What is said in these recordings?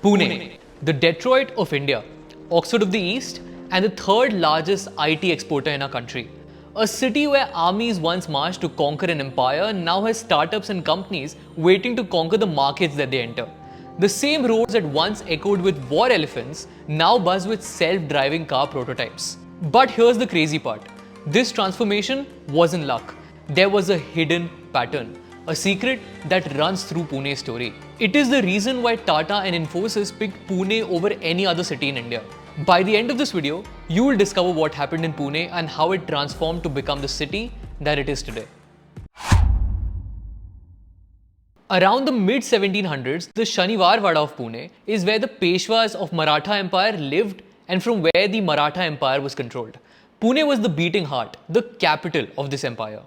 Pune, the Detroit of India, Oxford of the East, and the third largest IT exporter in our country. A city where armies once marched to conquer an empire now has startups and companies waiting to conquer the markets that they enter. The same roads that once echoed with war elephants now buzz with self-driving car prototypes. But here's the crazy part. This transformation wasn't luck. There was a hidden pattern. A secret that runs through Pune's story. It is the reason why Tata and Infosys picked Pune over any other city in India. By the end of this video, you will discover what happened in Pune and how it transformed to become the city that it is today. Around the mid-1700s, the Shaniwar Wada of Pune is where the Peshwas of Maratha Empire lived and from where the Maratha Empire was controlled. Pune was the beating heart, the capital of this empire.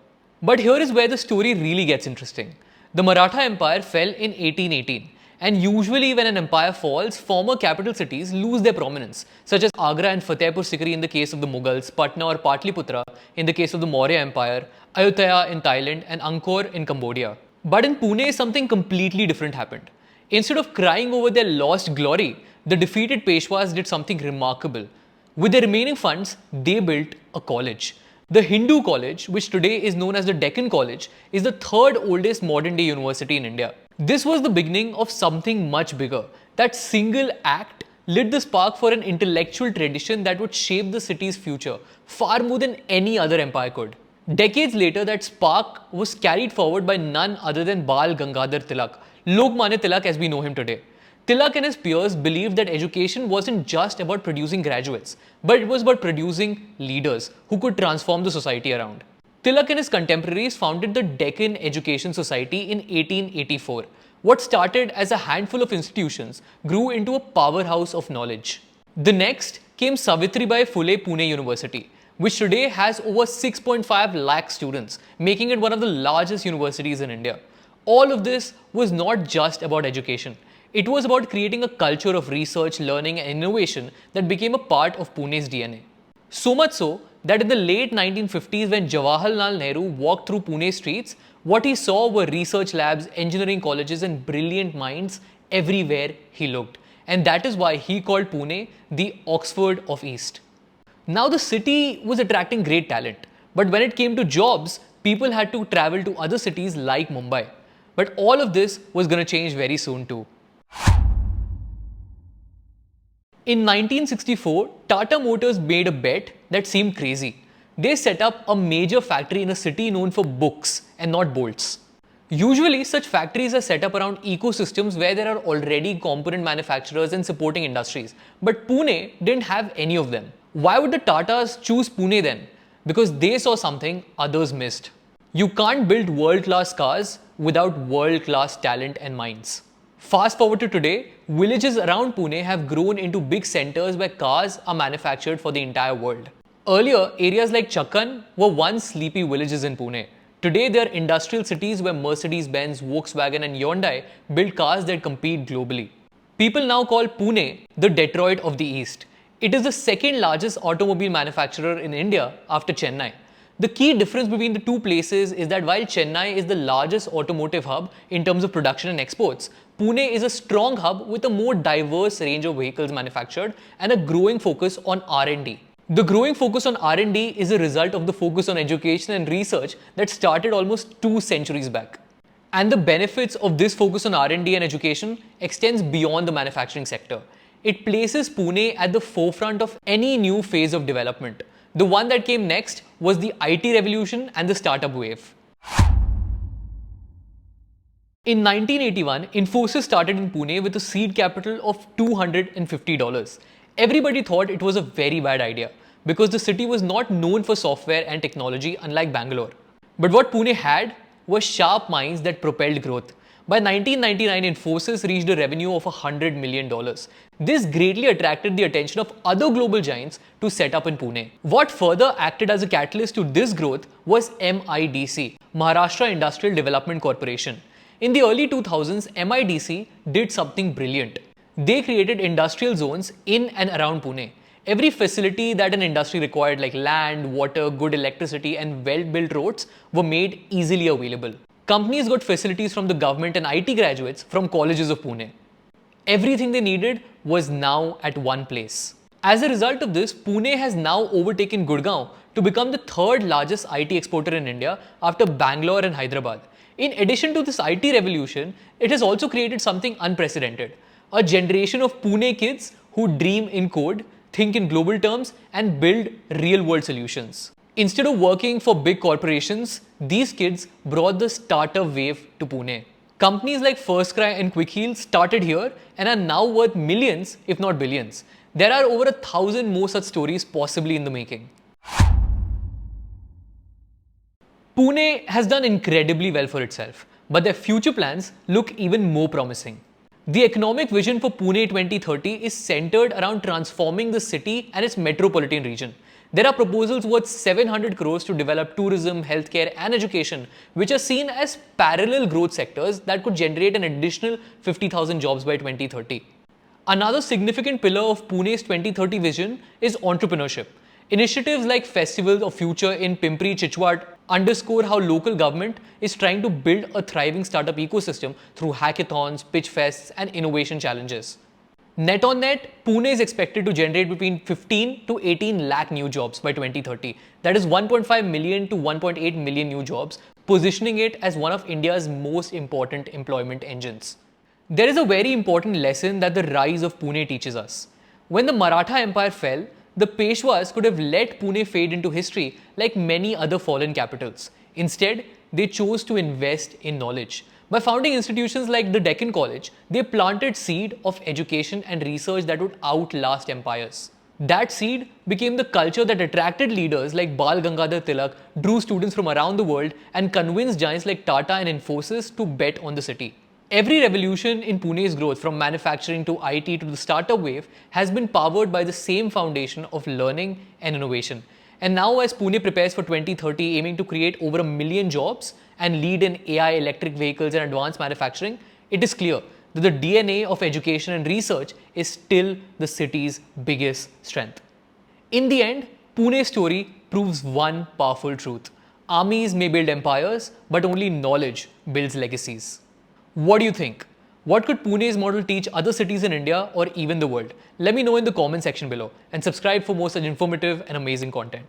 But here is where the story really gets interesting. The Maratha Empire fell in 1818, and usually when an empire falls, former capital cities lose their prominence, such as Agra and Fatehpur Sikri in the case of the Mughals, Patna or Patliputra in the case of the Maurya Empire, Ayutthaya in Thailand, and Angkor in Cambodia. But in Pune, something completely different happened. Instead of crying over their lost glory, the defeated Peshwas did something remarkable. With their remaining funds, they built a college. The Hindu College, which today is known as the Deccan College, is the third oldest modern day university in India. This was the beginning of something much bigger. That single act lit the spark for an intellectual tradition that would shape the city's future far more than any other empire could. Decades later, that spark was carried forward by none other than Bal Gangadhar Tilak, Lokmanya Tilak as we know him today. Tilak and his peers believed that education wasn't just about producing graduates, but it was about producing leaders who could transform the society around. Tilak and his contemporaries founded the Deccan Education Society in 1884. What started as a handful of institutions grew into a powerhouse of knowledge. The next came Savitribai Phule Pune University, which today has over 6.5 lakh students, making it one of the largest universities in India. All of this was not just about education. It was about creating a culture of research, learning and innovation that became a part of Pune's DNA. So much so that in the late 1950s when Jawaharlal Nehru walked through Pune streets, what he saw were research labs, engineering colleges and brilliant minds everywhere he looked. And that is why he called Pune the Oxford of East. Now the city was attracting great talent, but when it came to jobs, people had to travel to other cities like Mumbai. But all of this was going to change very soon too. In 1964, Tata Motors made a bet that seemed crazy. They set up a major factory in a city known for books and not bolts. Usually, such factories are set up around ecosystems where there are already component manufacturers and supporting industries. But Pune didn't have any of them. Why would the Tatas choose Pune then? Because they saw something others missed. You can't build world-class cars without world-class talent and minds. Fast forward to today, villages around Pune have grown into big centers where cars are manufactured for the entire world. Earlier, areas like Deccan were once sleepy villages in Pune. Today, they are industrial cities where Mercedes-Benz, Volkswagen and Hyundai build cars that compete globally. People now call Pune the Detroit of the East. It is the second largest automobile manufacturer in India after Chennai. The key difference between the two places is that while Chennai is the largest automotive hub in terms of production and exports, Pune is a strong hub with a more diverse range of vehicles manufactured and a growing focus on R&D. The growing focus on R&D is a result of the focus on education and research that started almost 2 centuries back. And the benefits of this focus on R&D and education extends beyond the manufacturing sector. It places Pune at the forefront of any new phase of development. The one that came next was the IT revolution and the startup wave. In 1981, Infosys started in Pune with a seed capital of $250. Everybody thought it was a very bad idea because the city was not known for software and technology unlike Bangalore. But what Pune had was sharp minds that propelled growth. By 1999, Infosys reached a revenue of $100 million. This greatly attracted the attention of other global giants to set up in Pune. What further acted as a catalyst to this growth was MIDC, Maharashtra Industrial Development Corporation. In the early 2000s, MIDC did something brilliant. They created industrial zones in and around Pune. Every facility that an industry required like land, water, good electricity and well-built roads were made easily available. Companies got facilities from the government and IT graduates from colleges of Pune. Everything they needed was now at one place. As a result of this, Pune has now overtaken Gurgaon to become the third largest IT exporter in India after Bangalore and Hyderabad. In addition to this IT revolution, it has also created something unprecedented. A generation of Pune kids who dream in code, think in global terms, and build real-world solutions. Instead of working for big corporations, these kids brought the startup wave to Pune. Companies like FirstCry and Quickheal started here and are now worth millions, if not billions. There are over 1,000 more such stories possibly in the making. Pune has done incredibly well for itself, but their future plans look even more promising. The economic vision for Pune 2030 is centered around transforming the city and its metropolitan region. There are proposals worth 700 crores to develop tourism, healthcare and education, which are seen as parallel growth sectors that could generate an additional 50,000 jobs by 2030. Another significant pillar of Pune's 2030 vision is entrepreneurship. Initiatives like Festival of Future in Pimpri Chichwad underscore how local government is trying to build a thriving startup ecosystem through hackathons, pitch fests and innovation challenges. Net on net, Pune is expected to generate between 15 to 18 lakh new jobs by 2030. That is 1.5 million to 1.8 million new jobs, positioning it as one of India's most important employment engines. There is a very important lesson that the rise of Pune teaches us. When the Maratha Empire fell, the Peshwas could have let Pune fade into history like many other fallen capitals. Instead, they chose to invest in knowledge. By founding institutions like the Deccan College, they planted seed of education and research that would outlast empires. That seed became the culture that attracted leaders like Bal Gangadhar Tilak, drew students from around the world, and convinced giants like Tata and Infosys to bet on the city. Every revolution in Pune's growth, from manufacturing to IT to the startup wave, has been powered by the same foundation of learning and innovation. And now, as Pune prepares for 2030, aiming to create over 1 million jobs and lead in AI, electric vehicles, and advanced manufacturing, it is clear that the DNA of education and research is still the city's biggest strength. In the end, Pune's story proves one powerful truth: armies may build empires, but only knowledge builds legacies. What do you think? What could Pune's model teach other cities in India or even the world? Let me know in the comment section below and subscribe for more such informative and amazing content.